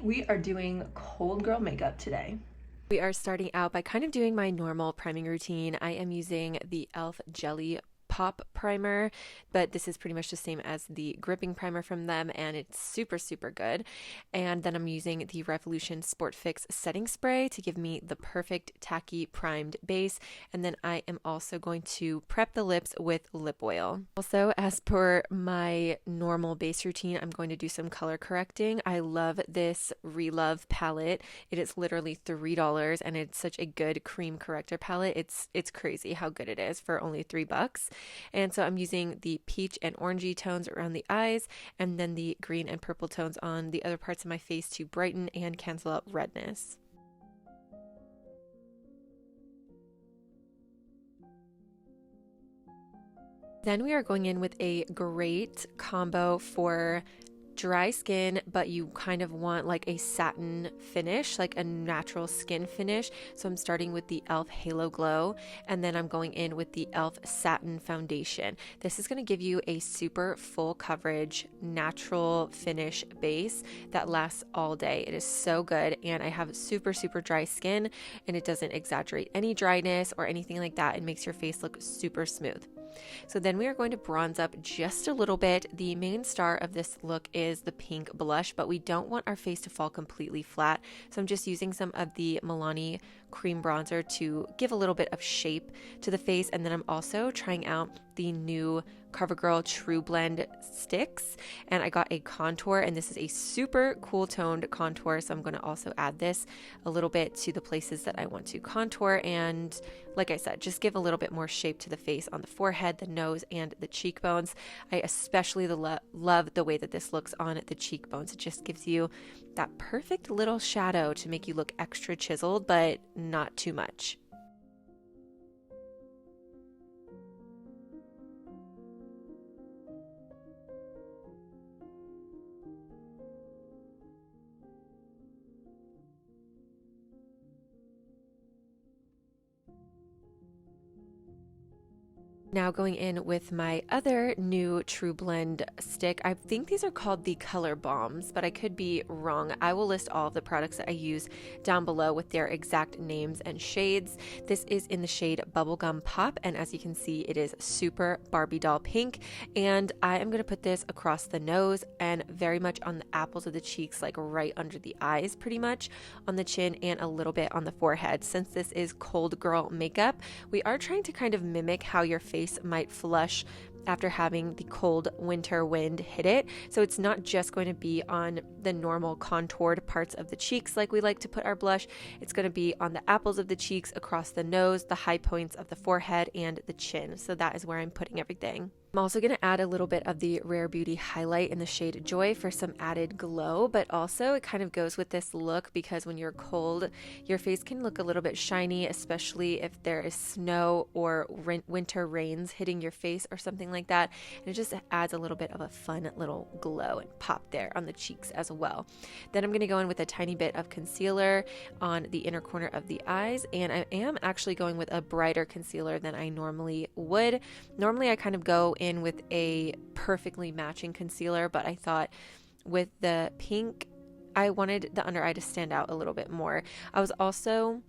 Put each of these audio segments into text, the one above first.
We are doing cold girl makeup today. We are starting out by kind of doing my normal priming routine. I am using the e.l.f. Jelly Pop Primer, but this is pretty much the same as the gripping primer from them, and it's super, super good. And then I'm using the Revolution Sport Fix setting spray to give me the perfect tacky primed base. And then I am also going to prep the lips with lip oil. Also, as per my normal base routine, I'm going to do some color correcting. I love this Relove palette. It is literally $3 and it's such a good cream corrector palette. It's crazy how good it is for only $3. And so I'm using the peach and orangey tones around the eyes, and then the green and purple tones on the other parts of my face to brighten and cancel out redness. Then we are going in with a great combo for dry skin, but you kind of want like a satin finish, like a natural skin finish. So I'm starting with the e.l.f. Halo Glow, and then I'm going in with the e.l.f. Satin Foundation. This is going to give you a super full coverage, natural finish base that lasts all day. It is so good, and I have super, super dry skin, and it doesn't exaggerate any dryness or anything like that. It makes your face look super smooth. So then we are going to bronze up just a little bit. The main star of this look is the pink blush, but we don't want our face to fall completely flat. So I'm just using some of the Milani cream bronzer to give a little bit of shape to the face. And then I'm also trying out the new CoverGirl True Blend sticks, and I got a contour, and this is a super cool toned contour. So I'm going to also add this a little bit to the places that I want to contour, and like I said, just give a little bit more shape to the face on the forehead, the nose, and the cheekbones. I especially love the way that this looks on the cheekbones. It just gives you that perfect little shadow to make you look extra chiseled, but not too much. Now going in with my other new True Blend stick. I think these are called the Color Bombs, but I could be wrong. I will list all of the products that I use down below with their exact names and shades. This is in the shade Bubblegum Pop, and as you can see, it is super Barbie doll pink. And I am going to put this across the nose and very much on the apples of the cheeks, like right under the eyes, pretty much on the chin and a little bit on the forehead. Since this is cold girl makeup, we are trying to kind of mimic how your face might flush after having the cold winter wind hit it. So it's not just going to be on the normal contoured parts of the cheeks like we like to put our blush. It's going to be on the apples of the cheeks, across the nose, the high points of the forehead, and the chin. So that is where I'm putting everything. I'm also going to add a little bit of the Rare Beauty highlight in the shade Joy for some added glow, but also it kind of goes with this look because when you're cold, your face can look a little bit shiny, especially if there is snow or winter rains hitting your face or something like that. And it just adds a little bit of a fun little glow and pop there on the cheeks as well. Then I'm going to go in with a tiny bit of concealer on the inner corner of the eyes, and I am actually going with a brighter concealer than I normally would. Normally I kind of go in with a perfectly matching concealer, but I thought with the pink, I wanted the under eye to stand out a little bit more. I was also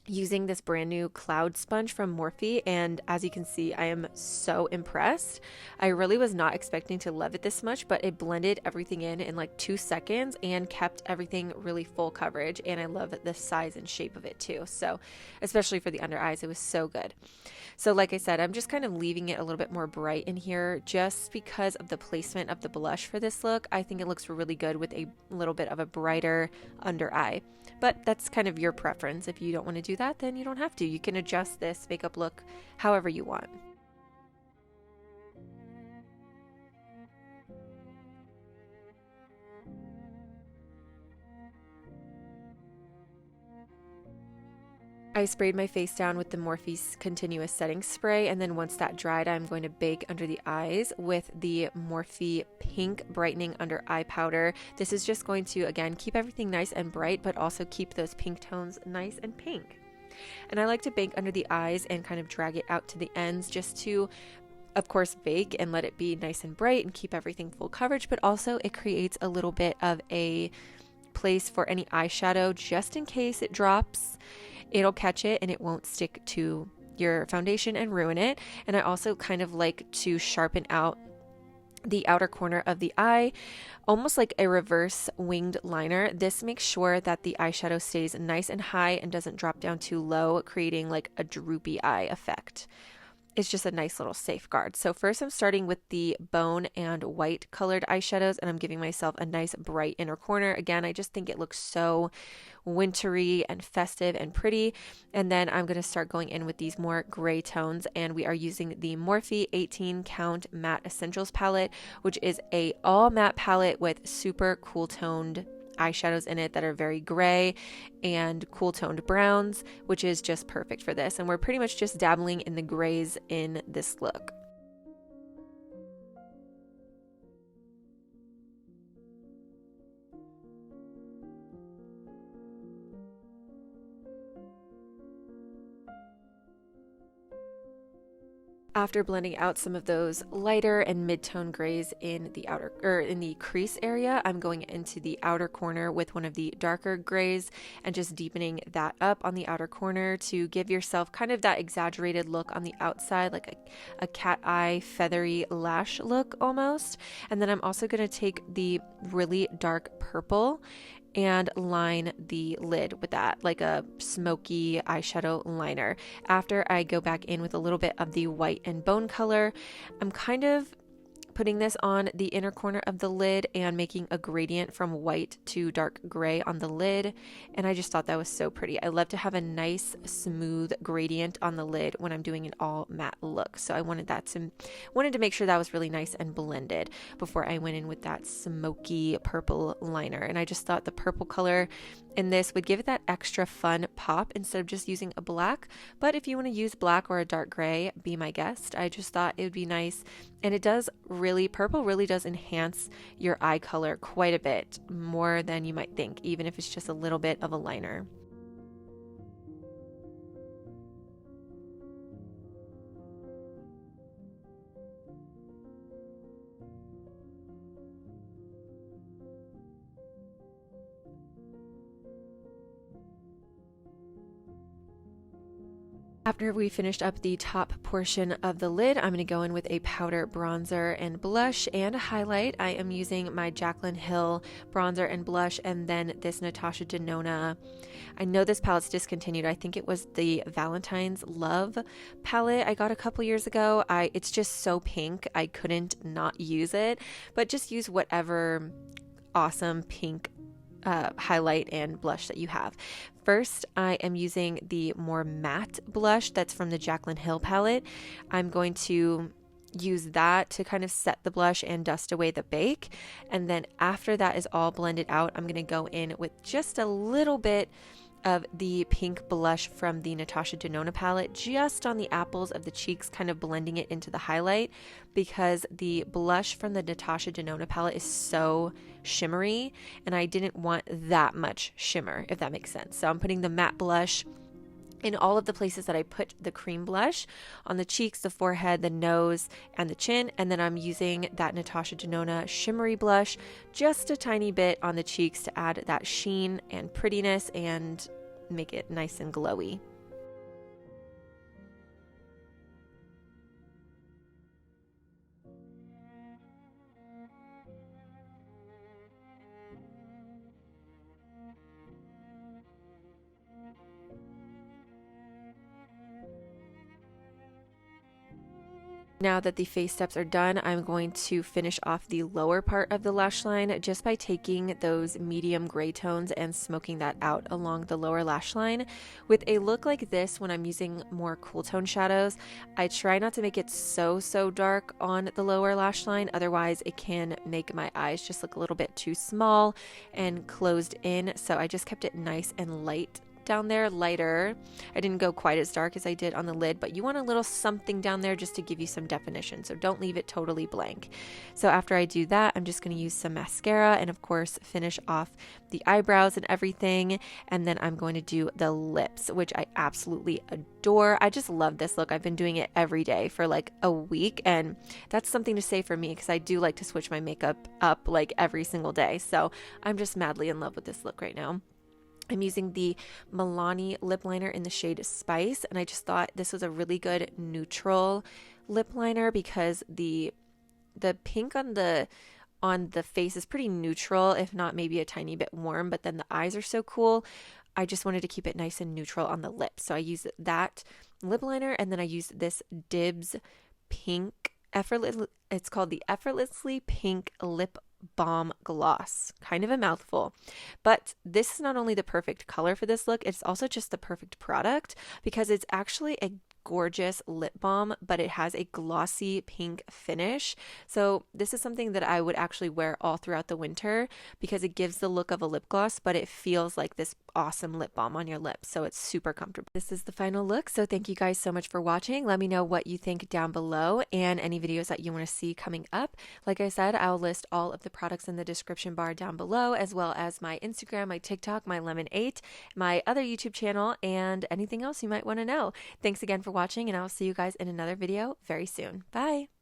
using this brand new cloud sponge from Morphe, and as you can see, I am so impressed. I really was not expecting to love it this much, but it blended everything in like 2 seconds and kept everything really full coverage, and I love the size and shape of it too. So especially for the under eyes, it was so good. So like I said, I'm just kind of leaving it a little bit more bright in here just because of the placement of the blush for this look. I think it looks really good with a little bit of a brighter under eye, but that's kind of your preference. If you don't want to do that, then you don't have to. You can adjust this makeup look however you want. I sprayed my face down with the Morphe Continuous Setting Spray, and then once that dried, I'm going to bake under the eyes with the Morphe Pink Brightening Under Eye Powder. This is just going to, again, keep everything nice and bright, but also keep those pink tones nice and pink. And I like to bake under the eyes and kind of drag it out to the ends just to, of course, bake and let it be nice and bright and keep everything full coverage, but also it creates a little bit of a place for any eyeshadow just in case it drops. It'll catch it and it won't stick to your foundation and ruin it. And I also kind of like to sharpen out the outer corner of the eye, almost like a reverse winged liner. This makes sure that the eyeshadow stays nice and high and doesn't drop down too low, creating like a droopy eye effect. It's just a nice little safeguard. So first I'm starting with the bone and white colored eyeshadows, and I'm giving myself a nice bright inner corner. Again, I just think it looks so wintry and festive and pretty. And then I'm going to start going in with these more gray tones, and we are using the Morphe 18 Count Matte Essentials palette, which is a all matte palette with super cool toned eyeshadows in it that are very gray and cool toned browns, which is just perfect for this. And we're pretty much just dabbling in the grays in this look. After blending out some of those lighter and mid-tone grays in the outer in the crease area, I'm going into the outer corner with one of the darker grays and just deepening that up on the outer corner to give yourself kind of that exaggerated look on the outside, like a cat eye feathery lash look almost. And then I'm also going to take the really dark purple and line the lid with that, like a smoky eyeshadow liner. After I go back in with a little bit of the white and bone color, I'm kind of putting this on the inner corner of the lid and making a gradient from white to dark gray on the lid. And I just thought that was so pretty. I love to have a nice smooth gradient on the lid when I'm doing an all matte look. So I wanted to make sure that was really nice and blended before I went in with that smoky purple liner. And I just thought the purple color in this would give it that extra fun pop instead of just using a black. But if you want to use black or a dark gray, be my guest. I just thought it would be nice. And it does purple really does enhance your eye color quite a bit more than you might think, even if it's just a little bit of a liner. After we finished up the top portion of the lid, I'm going to go in with a powder bronzer and blush and a highlight. I am using my Jaclyn Hill bronzer and blush, and then this Natasha Denona. I know this palette's discontinued. I think it was the Valentine's Love palette I got a couple years ago. It's just so pink. I couldn't not use it, but just use whatever awesome pink highlight and blush that you have. First, I am using the more matte blush that's from the Jaclyn Hill palette. I'm going to use that to kind of set the blush and dust away the bake. And then after that is all blended out, I'm going to go in with just a little bit of the pink blush from the Natasha Denona palette, just on the apples of the cheeks, kind of blending it into the highlight, because the blush from the Natasha Denona palette is so shimmery and I didn't want that much shimmer, if that makes sense. So I'm putting the matte blush in all of the places that I put the cream blush, on the cheeks, the forehead, the nose, and the chin. And then I'm using that Natasha Denona shimmery blush just a tiny bit on the cheeks to add that sheen and prettiness and make it nice and glowy. Now that the face steps are done, I'm going to finish off the lower part of the lash line just by taking those medium gray tones and smoking that out along the lower lash line. With a look like this, when I'm using more cool tone shadows, I try not to make it so dark on the lower lash line. Otherwise, it can make my eyes just look a little bit too small and closed in. So I just kept it nice and light down there, lighter. I didn't go quite as dark as I did on the lid, but you want a little something down there just to give you some definition. So don't leave it totally blank. So after I do that, I'm just going to use some mascara and of course finish off the eyebrows and everything. And then I'm going to do the lips, which I absolutely adore. I just love this look. I've been doing it every day for like a week, and that's something to say for me because I do like to switch my makeup up like every single day. So I'm just madly in love with this look right now. I'm using the Milani lip liner in the shade Spice, and I just thought this was a really good neutral lip liner because the pink on the face is pretty neutral, if not maybe a tiny bit warm, but then the eyes are so cool. I just wanted to keep it nice and neutral on the lips. So I used that lip liner, and then I used this Dibs pink it's called the Effortlessly Pink Lip Balm Gloss. Kind of a mouthful, but this is not only the perfect color for this look, it's also just the perfect product because it's actually a gorgeous lip balm, but it has a glossy pink finish. So this is something that I would actually wear all throughout the winter because it gives the look of a lip gloss, but it feels like this awesome lip balm on your lips. So it's super comfortable. This is the final look. So thank you guys so much for watching. Let me know what you think down below and any videos that you want to see coming up. Like I said, I'll list all of the products in the description bar down below, as well as my Instagram, my TikTok, my Lemon8, my other YouTube channel, and anything else you might want to know. Thanks again for watching, and I'll see you guys in another video very soon. Bye!